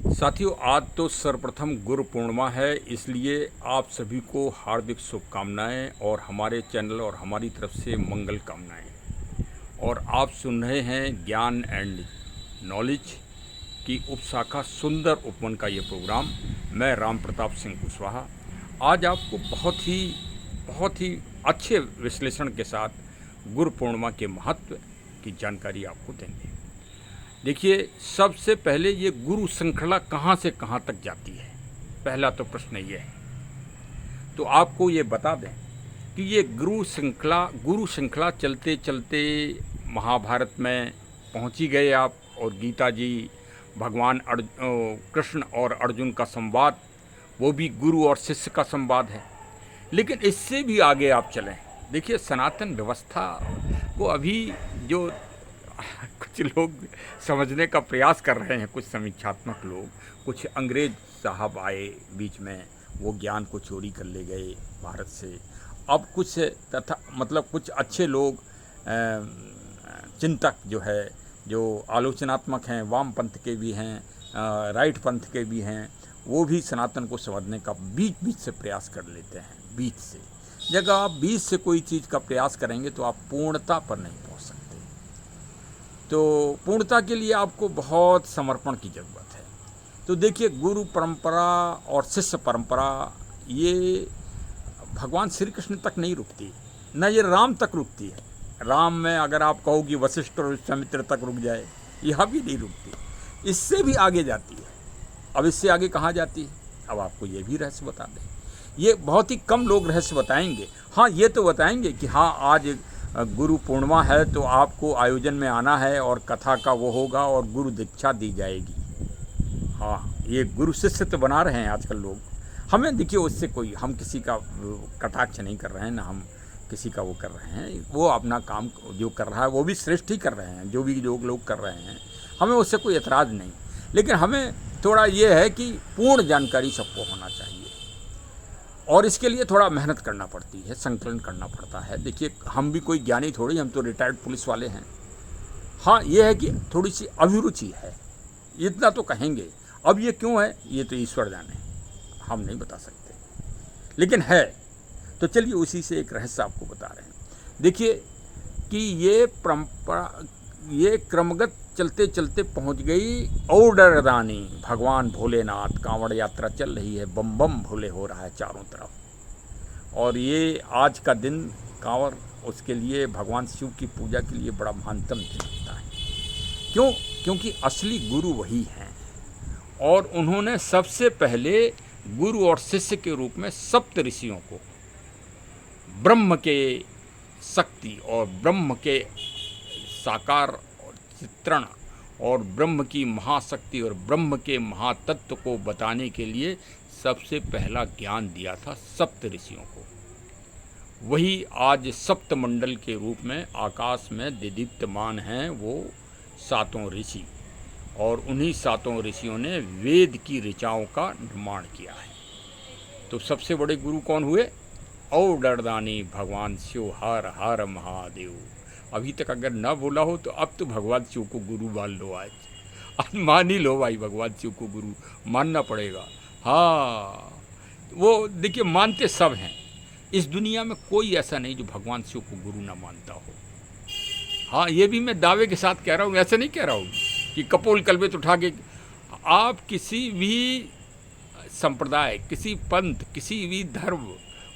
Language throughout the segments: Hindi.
साथियों, आज तो सर्वप्रथम गुरु पूर्णिमा है, इसलिए आप सभी को हार्दिक शुभकामनाएं और हमारे चैनल और हमारी तरफ से मंगल कामनाएं। और आप सुन रहे हैं ज्ञान एंड नॉलेज की उपशाखा सुंदर उपवन का ये प्रोग्राम। मैं राम प्रताप सिंह कुशवाहा आज आपको बहुत ही अच्छे विश्लेषण के साथ गुरु पूर्णिमा के महत्व की जानकारी आपको देंगे। देखिए, सबसे पहले ये गुरु श्रृंखला कहाँ से कहाँ तक जाती है, पहला तो प्रश्न ये है। तो आपको ये बता दें कि ये गुरु श्रृंखला चलते चलते महाभारत में पहुँची गए आप, और गीता जी भगवान कृष्ण और अर्जुन का संवाद, वो भी गुरु और शिष्य का संवाद है। लेकिन इससे भी आगे आप चलें, देखिए सनातन व्यवस्था को अभी जो कुछ लोग समझने का प्रयास कर रहे हैं, कुछ समीक्षात्मक लोग, कुछ अंग्रेज साहब आए बीच में, वो ज्ञान को चोरी कर ले गए भारत से। अब कुछ कुछ अच्छे लोग चिंतक जो है, जो आलोचनात्मक हैं, वाम पंथ के भी हैं, राइट पंथ के भी हैं, वो भी सनातन को समझने का बीच बीच से प्रयास कर लेते हैं। बीच से जब आप बीच से कोई चीज़ का प्रयास करेंगे तो आप पूर्णता पर नहीं पहुंच सकते। तो पूर्णता के लिए आपको बहुत समर्पण की ज़रूरत है। तो देखिए, गुरु परंपरा और शिष्य परंपरा ये भगवान श्री कृष्ण तक नहीं रुकती, न ये राम तक रुकती है। राम में अगर आप कहो कि वशिष्ठ और विश्वामित्र तक रुक जाए, यह भी नहीं रुकती, इससे भी आगे जाती है। अब इससे आगे कहाँ जाती है, अब आपको ये भी रहस्य बता दें। ये बहुत ही कम लोग रहस्य बताएंगे। हाँ, ये तो बताएंगे कि हाँ, आज गुरु पूर्णिमा है तो आपको आयोजन में आना है और कथा का वो होगा और गुरु दीक्षा दी जाएगी। हाँ, ये गुरु शिष्य तो बना रहे हैं आजकल लोग। हमें देखिए, उससे कोई, हम किसी का कटाक्ष नहीं कर रहे हैं, ना हम किसी का वो कर रहे हैं। वो अपना काम जो कर रहा है वो भी श्रेष्ठ ही कर रहे हैं, जो भी लोग कर रहे हैं, हमें उससे कोई एतराज़ नहीं। लेकिन हमें थोड़ा ये है कि पूर्ण जानकारी सबको होना चाहिए, और इसके लिए थोड़ा मेहनत करना पड़ती है, संकलन करना पड़ता है। देखिए, हम भी कोई ज्ञानी थोड़ी, हम तो रिटायर्ड पुलिस वाले हैं। हाँ, ये है कि थोड़ी सी अभिरुचि है, इतना तो कहेंगे। अब ये क्यों है, ये तो ईश्वर जाने, हम नहीं बता सकते, लेकिन है। तो चलिए उसी से एक रहस्य आपको बता रहे हैं। देखिए कि ये परंपरा, ये क्रमगत चलते चलते पहुंच गई औडरदानी। भगवान भोलेनाथ, कांवड़ यात्रा चल रही है, बम बम भोले हो रहा है चारों तरफ। और ये आज का दिन कांवड़, उसके लिए भगवान शिव की पूजा के लिए बड़ा महानतम दिन होता है। क्यों? क्योंकि असली गुरु वही हैं, और उन्होंने सबसे पहले गुरु और शिष्य के रूप में सप्त ऋषियों को ब्रह्म के शक्ति और ब्रह्म के साकार और चित्रण और ब्रह्म की महाशक्ति और ब्रह्म के महातत्व को बताने के लिए सबसे पहला ज्ञान दिया था सप्त ऋषियों को। वही आज सप्तमंडल के रूप में आकाश में दीप्तमान हैं, वो सातों ऋषि। और उन्हीं सातों ऋषियों ने वेद की ऋचाओं का निर्माण किया है। तो सबसे बड़े गुरु कौन हुए? औडरदानी भगवान शिव, हर हर महादेव। अभी तक अगर ना बोला हो तो अब तो भगवान शिव को गुरु मान लो। आज मान ही लो भाई, भगवान शिव को गुरु मानना पड़ेगा। हाँ, वो देखिए, मानते सब हैं इस दुनिया में, कोई ऐसा नहीं जो भगवान शिव को गुरु ना मानता हो। हाँ, ये भी मैं दावे के साथ कह रहा हूँ, ऐसे नहीं कह रहा हूँ कि कपोल कल्पित उठा के। आप किसी भी संप्रदाय, किसी पंथ, किसी भी धर्म,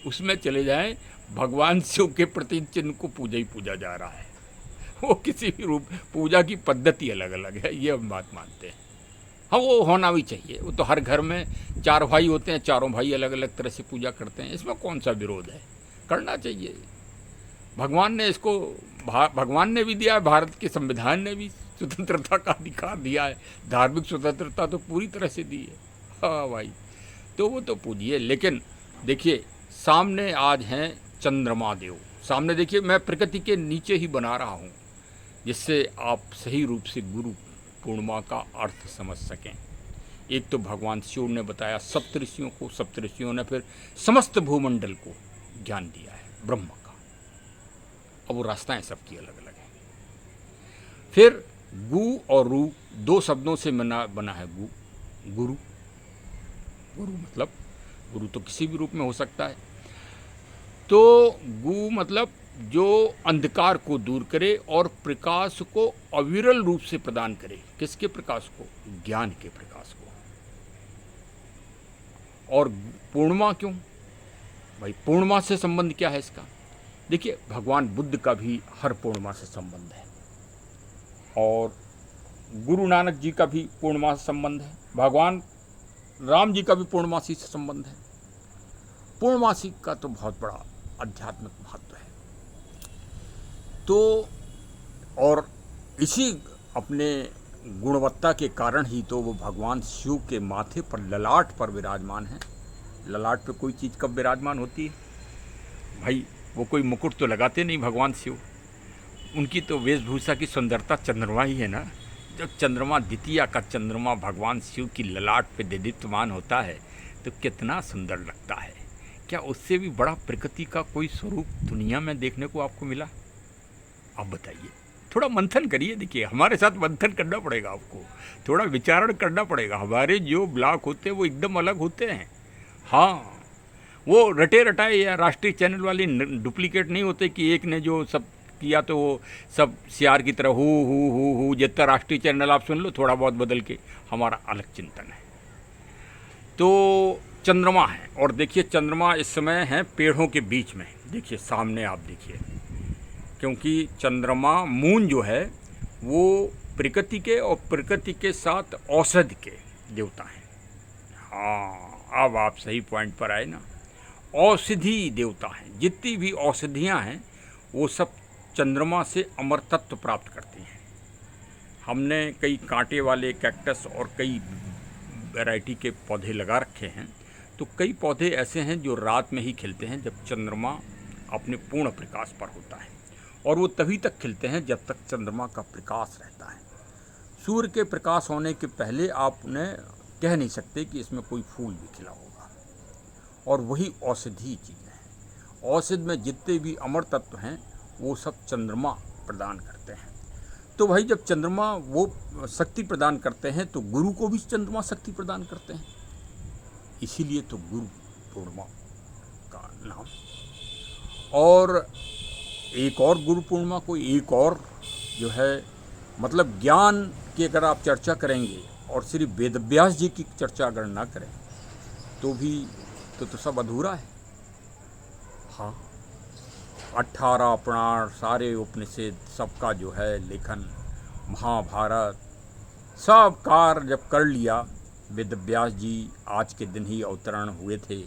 उसमें चले जाएं, भगवान शिव के प्रति चिन्ह को पूजा ही पूजा जा रहा है। वो किसी भी रूप, पूजा की पद्धति अलग अलग है, ये हम बात मानते हैं। हाँ, वो होना भी चाहिए। वो तो हर घर में चार भाई होते हैं, चारों भाई अलग अलग तरह से पूजा करते हैं, इसमें कौन सा विरोध है? करना चाहिए। भगवान ने इसको, भगवान ने भी दिया है, भारत के संविधान ने भी स्वतंत्रता का अधिकार दिया है, धार्मिक स्वतंत्रता तो पूरी तरह से दी है। हाँ भाई, तो वो तो पूजिए। लेकिन देखिए, सामने आज हैं चंद्रमा देव। सामने देखिए, मैं प्रकृति के नीचे ही बना रहा हूँ, जिससे आप सही रूप से गुरु पूर्णिमा का अर्थ समझ सकें। एक तो भगवान शिव ने बताया सप्त ऋषियों को, सप्त ऋषियों ने फिर समस्त भूमंडल को ज्ञान दिया है ब्रह्म का। अब वो रास्ताएं सबकी अलग अलग हैं। फिर गु और रू, दो शब्दों से बना है गु। गुरु। गुरु मतलब गुरु तो किसी भी रूप में हो सकता है। तो गु मतलब जो अंधकार को दूर करे और प्रकाश को अविरल रूप से प्रदान करे। किसके प्रकाश को? ज्ञान के प्रकाश को। और पूर्णिमा क्यों भाई? पूर्णिमा से संबंध क्या है इसका? देखिए, भगवान बुद्ध का भी हर पूर्णिमा से संबंध है, और गुरु नानक जी का भी पूर्णिमा से संबंध है, भगवान राम जी का भी पूर्णमासी से संबंध है। पूर्णमासी का तो बहुत बड़ा आध्यात्मिक महत्व है। तो और इसी अपने गुणवत्ता के कारण ही तो वो भगवान शिव के माथे पर, ललाट पर विराजमान है। ललाट पे कोई चीज़ कब विराजमान होती है भाई? वो कोई मुकुट तो लगाते नहीं भगवान शिव। उनकी तो वेशभूषा की सुंदरता चंद्रमा ही है ना। जब चंद्रमा, द्वितीया का चंद्रमा भगवान शिव की ललाट पे दीप्तमान होता है तो कितना सुंदर लगता है। क्या उससे भी बड़ा प्रकृति का कोई स्वरूप दुनिया में देखने को आपको मिला? आप बताइए, थोड़ा मंथन करिए। देखिए, हमारे साथ मंथन करना पड़ेगा आपको, थोड़ा विचारण करना पड़ेगा। हमारे जो ब्लॉग होते हैं वो एकदम अलग होते हैं। हाँ, वो रटे रटाए या राष्ट्रीय चैनल वाले डुप्लीकेट नहीं होते कि एक ने जो सब किया तो वो सब सियार की तरह हु जितना राष्ट्रीय चैनल आप सुन लो, थोड़ा बहुत बदल के। हमारा अलग चिंतन है। तो चंद्रमा है, और देखिए चंद्रमा इस समय है पेड़ों के बीच में। देखिए सामने आप देखिए, क्योंकि चंद्रमा, मून जो है वो प्रकृति के और प्रकृति के साथ औषधि के देवता हैं। हाँ, अब आप सही पॉइंट पर आए ना। औषधि देवता हैं। जितनी भी औषधियाँ हैं वो सब चंद्रमा से अमर तत्व प्राप्त करती हैं। हमने कई कांटे वाले कैक्टस और कई वैरायटी के पौधे लगा रखे हैं। तो कई पौधे ऐसे हैं जो रात में ही खिलते हैं, जब चंद्रमा अपने पूर्ण प्रकाश पर होता है, और वो तभी तक खिलते हैं जब तक चंद्रमा का प्रकाश रहता है। सूर्य के प्रकाश होने के पहले आप उन्हें कह नहीं सकते कि इसमें कोई फूल भी खिला होगा। और वही औषधि चीज़ें हैं। औषध में जितने भी अमर तत्व हैं वो सब चंद्रमा प्रदान करते हैं। तो भाई, जब चंद्रमा वो शक्ति प्रदान करते हैं तो गुरु को भी चंद्रमा शक्ति प्रदान करते हैं। इसीलिए तो गुरु पूर्णिमा का नाम। और एक और गुरु पूर्णिमा को एक और जो है, मतलब ज्ञान की अगर आप चर्चा करेंगे और सिर्फ वेदव्यास जी की चर्चा अगर ना करें तो भी तो सब अधूरा है। हाँ, 18 पुराण, सारे उपनिषद, सबका जो है लेखन, महाभारत, सब कार्य जब कर लिया, वेदव्यास जी आज के दिन ही अवतरण हुए थे।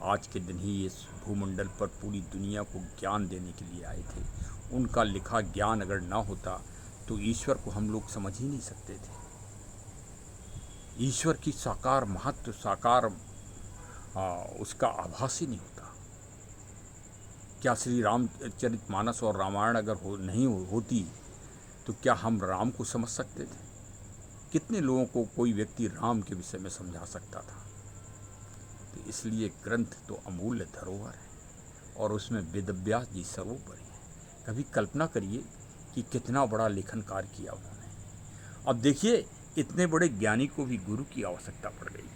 आज के दिन ही इस भूमंडल पर पूरी दुनिया को ज्ञान देने के लिए आए थे। उनका लिखा ज्ञान अगर ना होता तो ईश्वर को हम लोग समझ ही नहीं सकते थे। ईश्वर की साकार महत्व, साकार उसका आभास ही नहीं होता। क्या श्री रामचरितमानस और रामायण अगर नहीं होती तो क्या हम राम को समझ सकते थे? कितने लोगों को कोई व्यक्ति राम के विषय में समझा सकता था? तो इसलिए ग्रंथ तो अमूल्य धरोहर है, और उसमें वेदव्यास जी सर्वोपरि है। कभी कल्पना करिए कि कितना बड़ा लेखन कार्य किया उन्होंने। अब देखिए, इतने बड़े ज्ञानी को भी गुरु की आवश्यकता पड़ गई।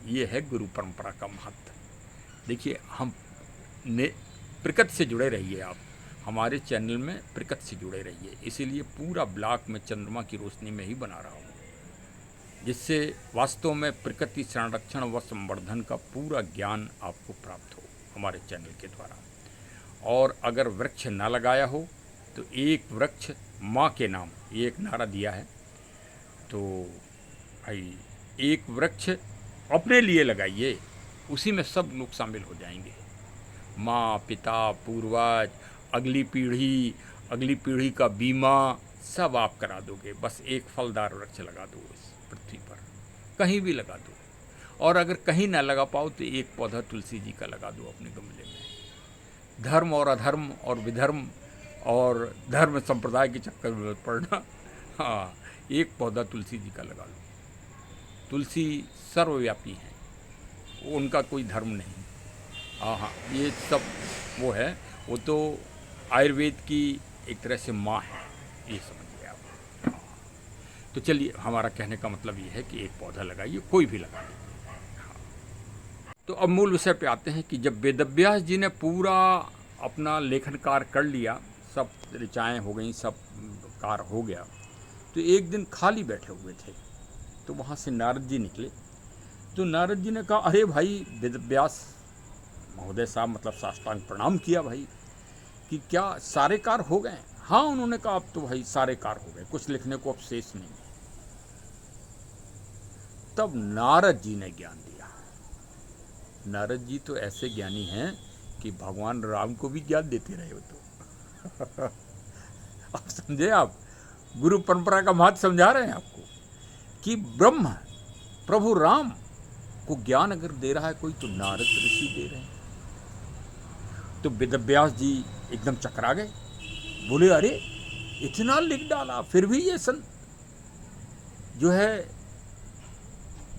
ये है गुरु परंपरा का महत्व। देखिए, हम ने प्रकृति से जुड़े रहिए। आप हमारे चैनल में प्रकृति से जुड़े रहिए। इसीलिए पूरा ब्लॉग में चंद्रमा की रोशनी में ही बना रहा हूँ, जिससे वास्तव में प्रकृति संरक्षण व संवर्धन का पूरा ज्ञान आपको प्राप्त हो हमारे चैनल के द्वारा। और अगर वृक्ष ना लगाया हो तो एक वृक्ष माँ के नाम, ये एक नारा दिया है। तो भाई, एक वृक्ष अपने लिए लगाइए, उसी में सब लोग शामिल हो जाएंगे। माँ, पिता, पूर्वज, अगली पीढ़ी का बीमा सब आप करा दोगे। बस एक फलदार वृक्ष लगा दो इस पृथ्वी पर, कहीं भी लगा दो। और अगर कहीं ना लगा पाओ तो एक पौधा तुलसी जी का लगा दो अपने गमले में। धर्म और अधर्म और विधर्म और धर्म संप्रदाय के चक्कर में मत पड़ना। हाँ, एक पौधा तुलसी जी का लगा लो। तुलसी सर्वव्यापी है, उनका कोई धर्म नहीं। हाँ, ये सब वो है, वो तो आयुर्वेद की एक तरह से माँ है, ये समझिए आप। तो चलिए, हमारा कहने का मतलब ये है कि एक पौधा लगाइए, कोई भी लगा लीजिए। हाँ। तो अब मूल विषय पे आते हैं कि जब वेदव्यास जी ने पूरा अपना लेखन कार्य कर लिया, सब ऋचाएँ हो गई, सब कार्य हो गया, तो एक दिन खाली बैठे हुए थे, तो वहाँ से नारद जी निकले। तो नारद जी ने कहा, अरे भाई वेदव्यास महोदय साहब, मतलब साष्टांग प्रणाम किया भाई, कि क्या सारे कार्य हो गए? हाँ, उन्होंने कहा अब तो भाई सारे कार्य हो गए, कुछ लिखने को अब शेष नहीं है। तब नारद जी ने ज्ञान दिया। नारद जी तो ऐसे ज्ञानी हैं कि भगवान राम को भी ज्ञान देते रहे हो तो अब समझे आप, गुरु परंपरा का महत्व समझा रहे हैं आपको कि ब्रह्म प्रभु राम को ज्ञान अगर दे रहा है कोई, तो नारद ऋषि दे रहे हैं। तो वेदव्यास जी एकदम चकरा गए, बोले अरे इतना लिख डाला फिर भी ये जो है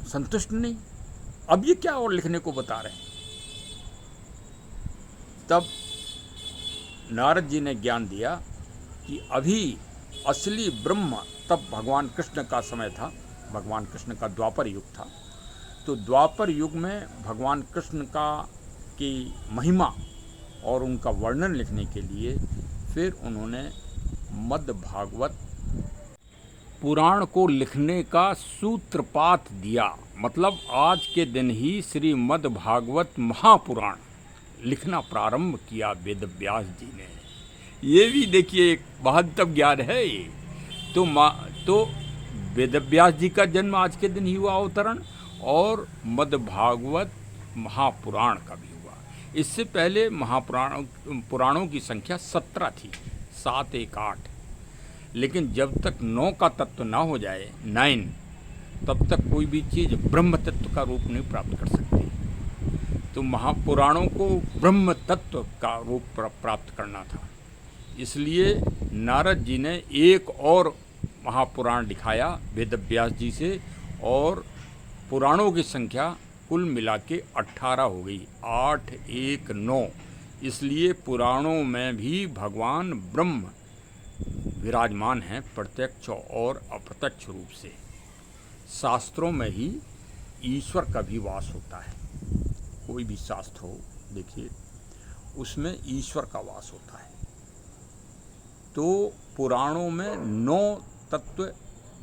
संतुष्ट नहीं, अब ये क्या और लिखने को बता रहे हैं? तब नारद जी ने ज्ञान दिया कि अभी असली ब्रह्म, तब भगवान कृष्ण का समय था, भगवान कृष्ण का द्वापर युग था। तो द्वापर युग में भगवान कृष्ण का की महिमा और उनका वर्णन लिखने के लिए फिर उन्होंने मद् भागवत पुराण को लिखने का सूत्रपात दिया। मतलब आज के दिन ही श्रीमद् भागवत महापुराण लिखना प्रारंभ किया वेदव्यास जी ने। ये भी देखिए एक महत्तम ज्ञान है ये। तो वेदव्यास जी का जन्म आज के दिन ही हुआ, अवतरण, और मद् भागवत महापुराण का भी हुआ। इससे पहले पुराणों की संख्या 17 थी, 7 1 8, लेकिन जब तक 9 का तत्व ना हो जाए, 9, तब तक कोई भी चीज़ ब्रह्म तत्व का रूप नहीं प्राप्त कर सकती। तो महापुराणों को ब्रह्म तत्व का रूप प्राप्त करना था, इसलिए नारद जी ने एक और महापुराण दिखाया वेदव्यास जी से, और पुराणों की संख्या कुल मिला के 18 हो गई, 8 1 9। इसलिए पुराणों में भी भगवान ब्रह्म विराजमान हैं, प्रत्यक्ष और अप्रत्यक्ष रूप से। शास्त्रों में ही ईश्वर का भी वास होता है। कोई भी शास्त्र हो, देखिए उसमें ईश्वर का वास होता है। तो पुराणों में 9 तत्व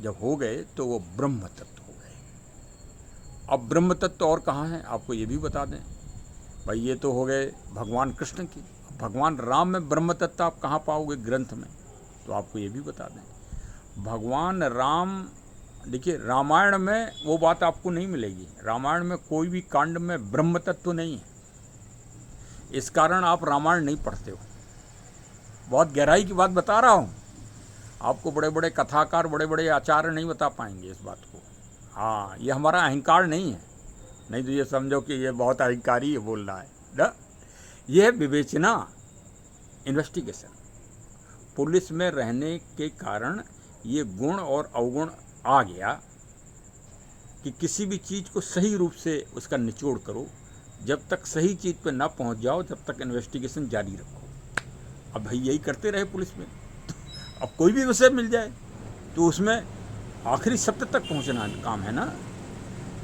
जब हो गए तो वो ब्रह्म तत्व हो गए। अब ब्रह्म तत्व और कहाँ हैं, आपको ये भी बता दें भाई। ये तो हो गए भगवान कृष्ण की। भगवान राम में ब्रह्म तत्व आप कहाँ पाओगे ग्रंथ में, तो आपको ये भी बता दें। भगवान राम, देखिए रामायण में वो बात आपको नहीं मिलेगी। रामायण में कोई भी कांड में ब्रह्म तत्व नहीं है, इस कारण आप रामायण नहीं पढ़ते हो। बहुत गहराई की बात बता रहा हूँ आपको। बड़े बड़े कथाकार, बड़े बड़े आचार्य नहीं बता पाएंगे इस बात को। हाँ, ये हमारा अहंकार नहीं है, नहीं तो ये समझो कि ये बहुत अहंकारी है बोल रहा है ना। ये है विवेचना, इन्वेस्टिगेशन। पुलिस में रहने के कारण ये गुण और अवगुण आ गया कि किसी भी चीज़ को सही रूप से उसका निचोड़ करो। जब तक सही चीज़ पे ना पहुंच जाओ, तब तक इन्वेस्टिगेशन जारी रखो। अब भाई यही करते रहे पुलिस में। अब कोई भी विषय मिल जाए तो उसमें आखिरी सत्य तक पहुंचना काम है ना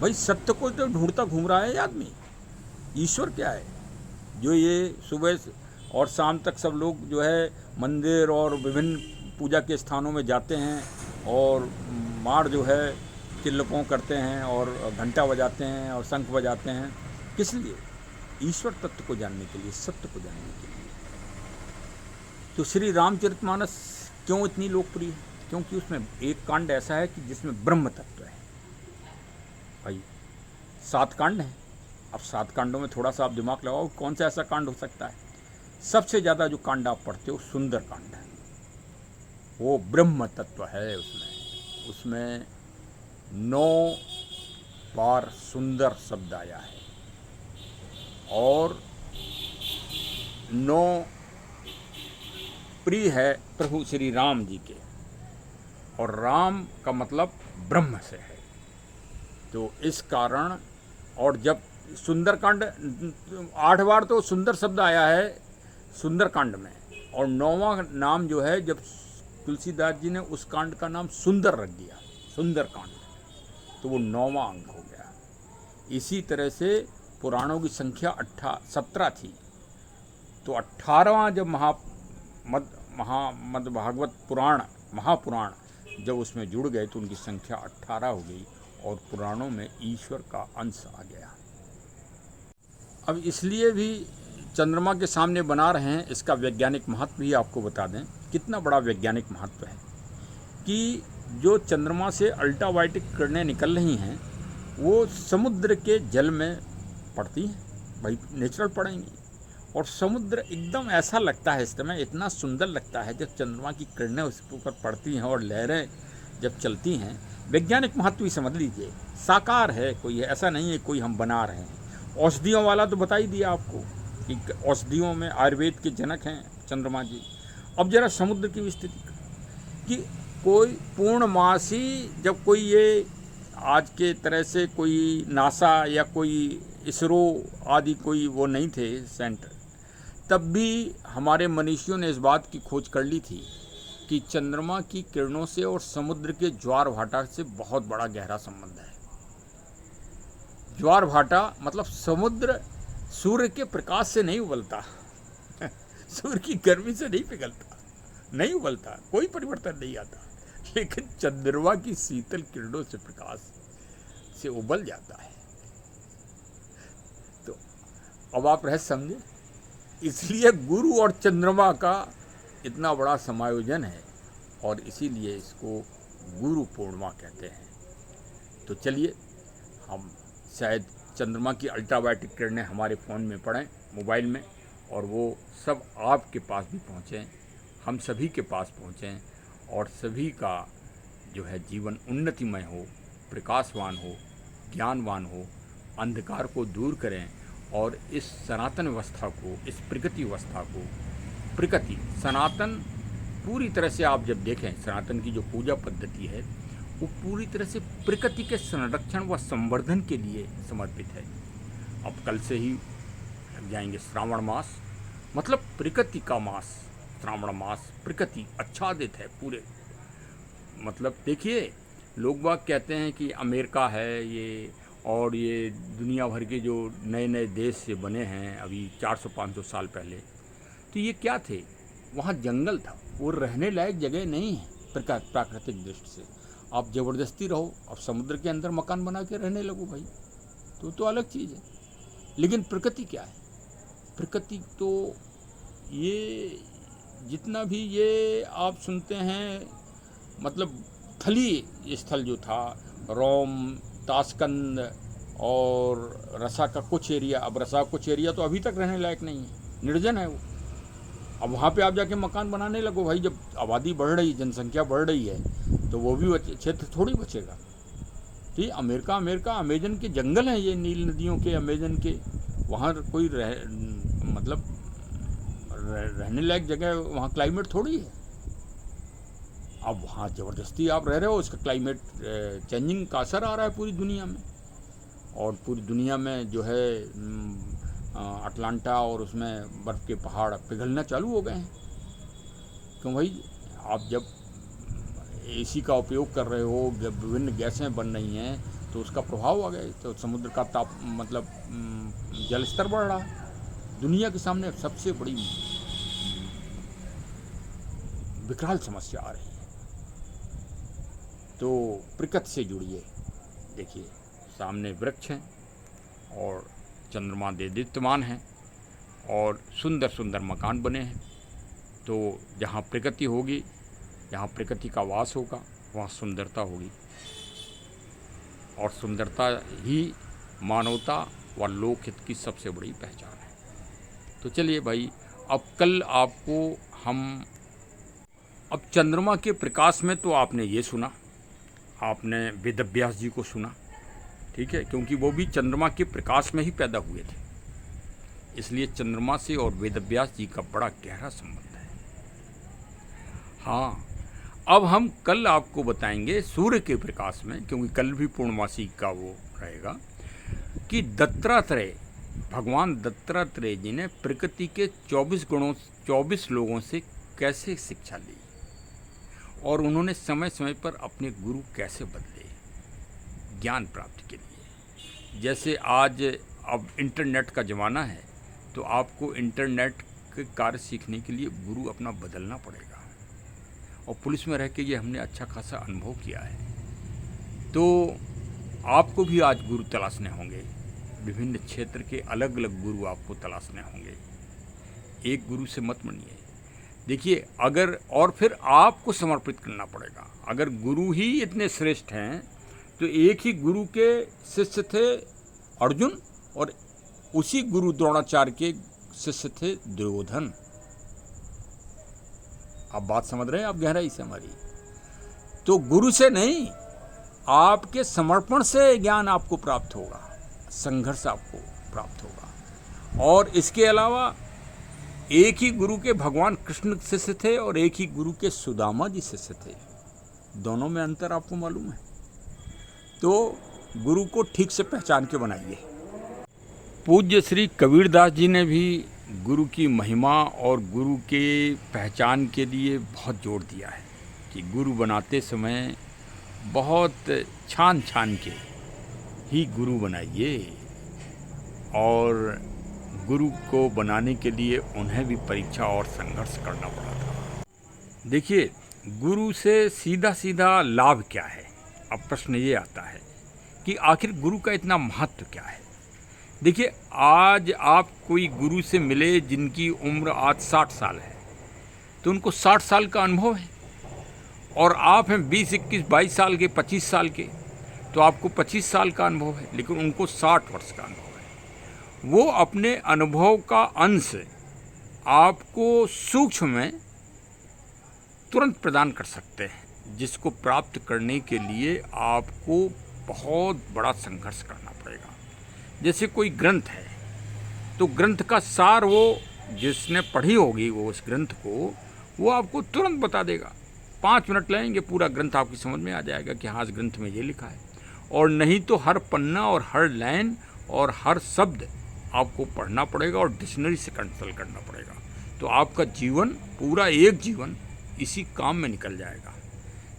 भाई। सत्य को तो ढूंढता घूम रहा है आदमी। ईश्वर क्या है जो ये सुबह और शाम तक सब लोग जो है मंदिर और विभिन्न पूजा के स्थानों में जाते हैं और मार जो है चिल्लकों करते हैं और घंटा बजाते हैं और शंख बजाते हैं, किस लिए? ईश्वर तत्व को जानने के लिए, सत्य को जानने के लिए। तो श्री रामचरितमानस क्यों इतनी लोकप्रिय है? क्योंकि उसमें एक कांड ऐसा है कि जिसमें ब्रह्म तत्व है भाई। 7 कांड हैं। अब 7 कांडों में थोड़ा सा आप दिमाग लगाओ, कौन सा ऐसा कांड हो सकता है? सबसे ज़्यादा जो कांड आप पढ़ते हो सुंदर कांड है, वो ब्रह्म तत्व है। उसमें 9 बार सुंदर शब्द आया है और 9 प्रिय है प्रभु श्री राम जी के, और राम का मतलब ब्रह्म से है। तो इस कारण, और जब सुंदरकांड 8 बार तो सुंदर शब्द आया है सुंदरकांड में, और 9वां नाम जो है, जब तुलसीदास जी ने उस कांड का नाम सुंदर रख दिया, सुंदरकांड, तो वो 9वां अंग हो गया। इसी तरह से पुराणों की संख्या 17 थी, तो 18वां जब मद भागवत पुराण, महापुराण जब उसमें जुड़ गए तो उनकी संख्या 18 हो गई और पुराणों में ईश्वर का अंश आ गया। अब इसलिए भी चंद्रमा के सामने बना रहे हैं, इसका वैज्ञानिक महत्व भी आपको बता दें, कितना बड़ा वैज्ञानिक महत्व है कि जो चंद्रमा से अल्ट्रावायलेट किरणें निकल रही हैं वो समुद्र के जल में पड़ती हैं, भाई नेचुरल पड़ेंगी, और समुद्र एकदम ऐसा लगता है इस समय, इतना सुंदर लगता है जब चंद्रमा की किरणें उसके ऊपर पड़ती हैं और लहरें जब चलती हैं। वैज्ञानिक महत्व ही समझ लीजिए, साकार है, कोई ऐसा नहीं है कोई हम बना रहे हैं। औषधियों वाला तो बता ही दिया आपको कि औषधियों में आयुर्वेद के जनक हैं चंद्रमा जी। अब जरा समुद्र की स्थिति कि कोई पूर्णमासी, जब कोई ये आज के तरह से कोई नासा या कोई इसरो आदि कोई वो नहीं थे सेंटर, तब भी हमारे मनीषियों ने इस बात की खोज कर ली थी कि चंद्रमा की किरणों से और समुद्र के ज्वार भाटा से बहुत बड़ा गहरा संबंध है। ज्वार भाटा मतलब समुद्र सूर्य के प्रकाश से नहीं उबलता सूर्य की गर्मी से नहीं पिघलता, नहीं उबलता, कोई परिवर्तन नहीं आता, लेकिन चंद्रमा की शीतल किरणों से प्रकाश से उबल जाता है। तो अब आप रहस्य समझे, इसलिए गुरु और चंद्रमा का इतना बड़ा समायोजन है और इसीलिए इसको गुरु पूर्णिमा कहते हैं। तो चलिए हम शायद चंद्रमा की अल्ट्रावायलेट किरणें हमारे फ़ोन में पड़ें, मोबाइल में, और वो सब आपके पास भी पहुँचें, हम सभी के पास पहुँचें और सभी का जो है जीवन उन्नतिमय हो, प्रकाशवान हो, ज्ञानवान हो, अंधकार को दूर करें और इस सनातन व्यवस्था को, इस प्रगति व्यवस्था को, प्रगति सनातन पूरी तरह से आप जब देखें, सनातन की जो पूजा पद्धति है वो पूरी तरह से प्रकृति के संरक्षण व संवर्धन के लिए समर्पित है। अब कल से ही लग जाएंगे श्रावण मास, मतलब प्रकृति का मास, श्रावण मास प्रकृति आच्छादित है पूरे। मतलब देखिए, लोग बाग कहते हैं कि अमेरिका है ये, और ये दुनिया भर के जो नए नए देश से बने हैं अभी 400-500 साल पहले, तो ये क्या थे, वहाँ जंगल था, वो रहने लायक जगह नहीं है प्राकृतिक दृष्टि से। आप ज़बरदस्ती रहो, अब समुद्र के अंदर मकान बना के रहने लगो भाई, तो अलग चीज़ है। लेकिन प्रकृति क्या है, प्रकृति तो ये जितना भी ये आप सुनते हैं, मतलब थली स्थल जो था, रोम, ताशकंद और रसा का कुछ एरिया, अब रसा कुछ एरिया तो अभी तक रहने लायक नहीं है, निर्जन है वो। अब वहाँ पे आप जाके मकान बनाने लगो भाई, जब आबादी बढ़ रही, जनसंख्या बढ़ रही है, तो वो भी क्षेत्र थोड़ी बचेगा। तो ये अमेरिका अमेजन के जंगल हैं, ये नील नदियों के, अमेजन के, वहाँ कोई रहने लायक जगह, वहाँ क्लाइमेट थोड़ी है। अब वहाँ ज़बरदस्ती आप रह रहे हो, उसका क्लाइमेट चेंजिंग का असर आ रहा है पूरी दुनिया में, और पूरी दुनिया में जो है अटलांटा और उसमें बर्फ़ के पहाड़ पिघलना चालू हो गए हैं। क्यों भाई, आप जब एसी का उपयोग कर रहे हो, जब विभिन्न गैसें बन रही हैं, तो उसका प्रभाव आ गया, तो समुद्र का जल स्तर बढ़ रहा है। दुनिया के सामने सबसे बड़ी विकराल समस्या आ रही है। तो प्रकृति से जुड़िए, देखिए सामने वृक्ष हैं और चंद्रमा देदीप्यमान है और सुंदर सुंदर मकान बने हैं। तो जहाँ प्रकृति होगी, जहाँ प्रकृति का वास होगा, वहाँ सुंदरता होगी, और सुंदरता ही मानवता व लोकहित की सबसे बड़ी पहचान है। तो चलिए भाई, अब कल आपको हम, अब चंद्रमा के प्रकाश में तो आपने ये सुना, आपने वेदव्यास जी को सुना, ठीक है, क्योंकि वो भी चंद्रमा के प्रकाश में ही पैदा हुए थे, इसलिए चंद्रमा से और वेदव्यास जी का बड़ा गहरा संबंध है। हाँ, अब हम कल आपको बताएंगे सूर्य के प्रकाश में, क्योंकि कल भी पूर्णमासी का वो रहेगा, कि दत्तात्रेय, भगवान दत्तात्रेय जी ने प्रकृति के 24 लोगों से कैसे शिक्षा ली और उन्होंने समय समय पर अपने गुरु कैसे बदले ज्ञान प्राप्ति के लिए। जैसे आज अब इंटरनेट का ज़माना है, तो आपको इंटरनेट के कार्य सीखने के लिए गुरु अपना बदलना पड़ेगा। और पुलिस में रह के ये हमने अच्छा खासा अनुभव किया है। तो आपको भी आज गुरु तलाशने होंगे, विभिन्न क्षेत्र के अलग अलग गुरु आपको तलाशने होंगे। एक गुरु से मत बनिए। देखिए, अगर और फिर आपको समर्पित करना पड़ेगा। अगर गुरु ही इतने श्रेष्ठ हैं तो एक ही गुरु के शिष्य थे अर्जुन, और उसी गुरु द्रोणाचार्य के शिष्य थे दुर्योधन। आप बात समझ रहे हैं आप गहराई से हमारी? तो गुरु से नहीं, आपके समर्पण से ज्ञान आपको प्राप्त होगा, संघर्ष आपको प्राप्त होगा। और इसके अलावा एक ही गुरु के भगवान कृष्ण शिष्य थे और एक ही गुरु के सुदामा जी शिष्य थे। दोनों में अंतर आपको मालूम है। तो गुरु को ठीक से पहचान के बनाइए। पूज्य श्री कबीरदास जी ने भी गुरु की महिमा और गुरु के पहचान के लिए बहुत जोर दिया है कि गुरु बनाते समय बहुत छान छान के ही गुरु बनाइए। और गुरु को बनाने के लिए उन्हें भी परीक्षा और संघर्ष करना पड़ा था। देखिए, गुरु से सीधा सीधा लाभ क्या है? अब प्रश्न ये आता है कि आखिर गुरु का इतना महत्व क्या है? देखिए, आज आप कोई गुरु से मिले जिनकी उम्र आज 60 साल है, तो उनको 60 साल का अनुभव है, और आप हैं 20, 21, 22 साल के, 25 साल के, तो आपको 25 साल का अनुभव है, लेकिन उनको 60 वर्ष का अनुभव है। वो अपने अनुभव का अंश आपको सूक्ष्म में तुरंत प्रदान कर सकते हैं, जिसको प्राप्त करने के लिए आपको बहुत बड़ा संघर्ष करना पड़ेगा। जैसे कोई ग्रंथ है, तो ग्रंथ का सार वो जिसने पढ़ी होगी वो उस ग्रंथ को वो आपको तुरंत बता देगा। 5 मिनट लगेंगे, पूरा ग्रंथ आपकी समझ में आ जाएगा कि हाँ, इस ग्रंथ में ये लिखा है। और नहीं तो हर पन्ना और हर लाइन और हर शब्द आपको पढ़ना पड़ेगा और डिक्शनरी से कंसल्ट करना पड़ेगा। तो आपका जीवन, पूरा एक जीवन इसी काम में निकल जाएगा।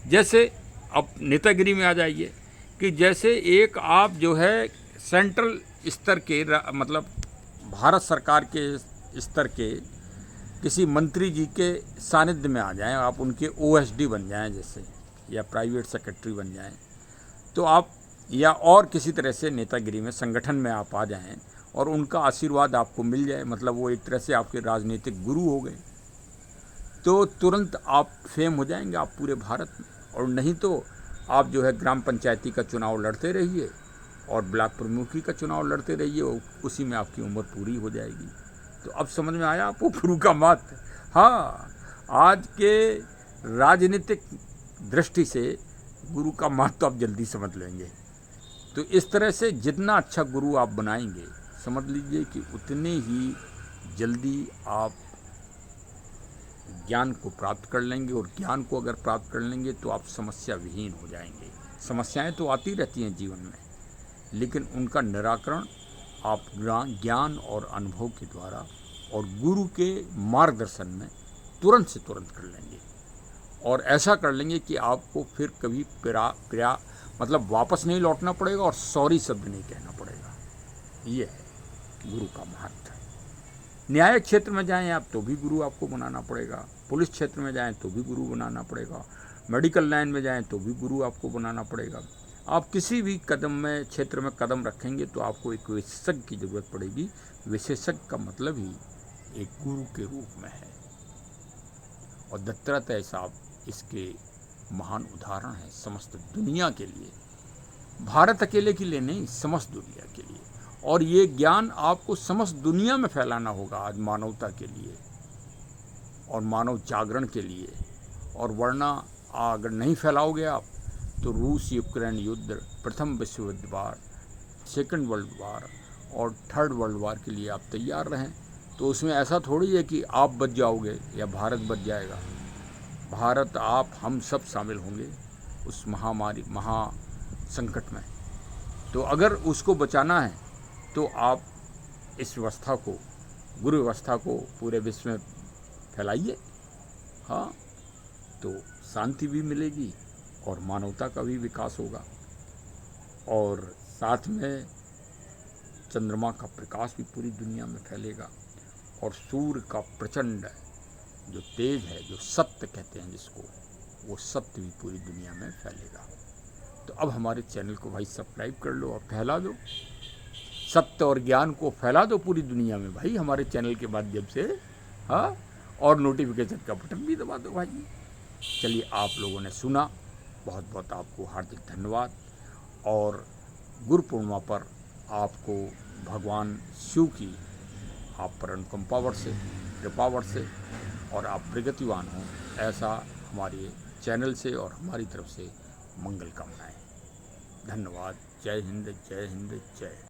जैसे अब नेतागिरी में आ जाइए कि जैसे एक आप जो है सेंट्रल स्तर के, मतलब भारत सरकार के स्तर के किसी मंत्री जी के सानिध्य में आ जाएं, आप उनके OSD बन जाएं जैसे, या प्राइवेट सेक्रेटरी बन जाएं, तो आप या और किसी तरह से नेतागिरी में संगठन में आप आ जाएं और उनका आशीर्वाद आपको मिल जाए, मतलब वो एक तरह से आपके राजनीतिक गुरु हो गए, तो तुरंत आप फेम हो जाएंगे आप पूरे भारत में। और नहीं तो आप जो है ग्राम पंचायती का चुनाव लड़ते रहिए और ब्लॉक प्रमुखी का चुनाव लड़ते रहिए, उसी में आपकी उम्र पूरी हो जाएगी। तो अब समझ में आया आपको गुरु का महत्व? हाँ, आज के राजनीतिक दृष्टि से गुरु का महत्व आप जल्दी समझ लेंगे। तो इस तरह से जितना अच्छा गुरु आप बनाएंगे, समझ लीजिए कि उतने ही जल्दी आप ज्ञान को प्राप्त कर लेंगे। और ज्ञान को अगर प्राप्त कर लेंगे तो आप समस्या विहीन हो जाएंगे। समस्याएं तो आती रहती हैं जीवन में, लेकिन उनका निराकरण आप ज्ञान और अनुभव के द्वारा और गुरु के मार्गदर्शन में तुरंत से तुरंत कर लेंगे। और ऐसा कर लेंगे कि आपको फिर कभी मतलब वापस नहीं लौटना पड़ेगा और सॉरी शब्द नहीं कहना पड़ेगा। ये है गुरु का महत्व। न्यायिक क्षेत्र में जाएं आप तो भी गुरु आपको बनाना पड़ेगा, पुलिस क्षेत्र में जाएं तो भी गुरु बनाना पड़ेगा, मेडिकल लाइन में जाएं तो भी गुरु आपको बनाना पड़ेगा। आप किसी भी क्षेत्र में कदम रखेंगे तो आपको एक विशेषज्ञ की ज़रूरत पड़ेगी। विशेषज्ञ का मतलब ही एक गुरु के रूप में है। और दत्तात्रेय साहब इसके महान उदाहरण हैं समस्त दुनिया के लिए, भारत अकेले के लिए नहीं, समस्त दुनिया के लिए। और ये ज्ञान आपको समस्त दुनिया में फैलाना होगा आज मानवता के लिए और मानव जागरण के लिए। और वरना अगर नहीं फैलाओगे आप तो रूस यूक्रेन युद्ध, प्रथम विश्व युद्ध वार, सेकंड वर्ल्ड वार और थर्ड वर्ल्ड वार के लिए आप तैयार रहें। तो उसमें ऐसा थोड़ी है कि आप बच जाओगे या भारत बच जाएगा। भारत, आप, हम सब शामिल होंगे उस महामारी, महासंकट में। तो अगर उसको बचाना है तो आप इस व्यवस्था को, गुरु व्यवस्था को पूरे विश्व में फैलाइए। हाँ, तो शांति भी मिलेगी और मानवता का भी विकास होगा। और साथ में चंद्रमा का प्रकाश भी पूरी दुनिया में फैलेगा और सूर्य का प्रचंड जो तेज है, जो सत्य कहते हैं जिसको, वो सत्य भी पूरी दुनिया में फैलेगा। तो अब हमारे चैनल को भाई सब्सक्राइब कर लो और फैला दो, सत्य और ज्ञान को फैला दो पूरी दुनिया में भाई हमारे चैनल के माध्यम से। हाँ, और नोटिफिकेशन का बटन भी दबा दो भाई। चलिए, आप लोगों ने सुना, बहुत बहुत आपको हार्दिक धन्यवाद। और गुरु पूर्णिमा पर आपको भगवान शिव की आप पर अनुकंपा वर्षे, कृपा वर्षे और आप प्रगतिवान हों, ऐसा हमारे चैनल से और हमारी तरफ से मंगल कामनाएं। धन्यवाद। जय हिंद, जय हिंद, जय।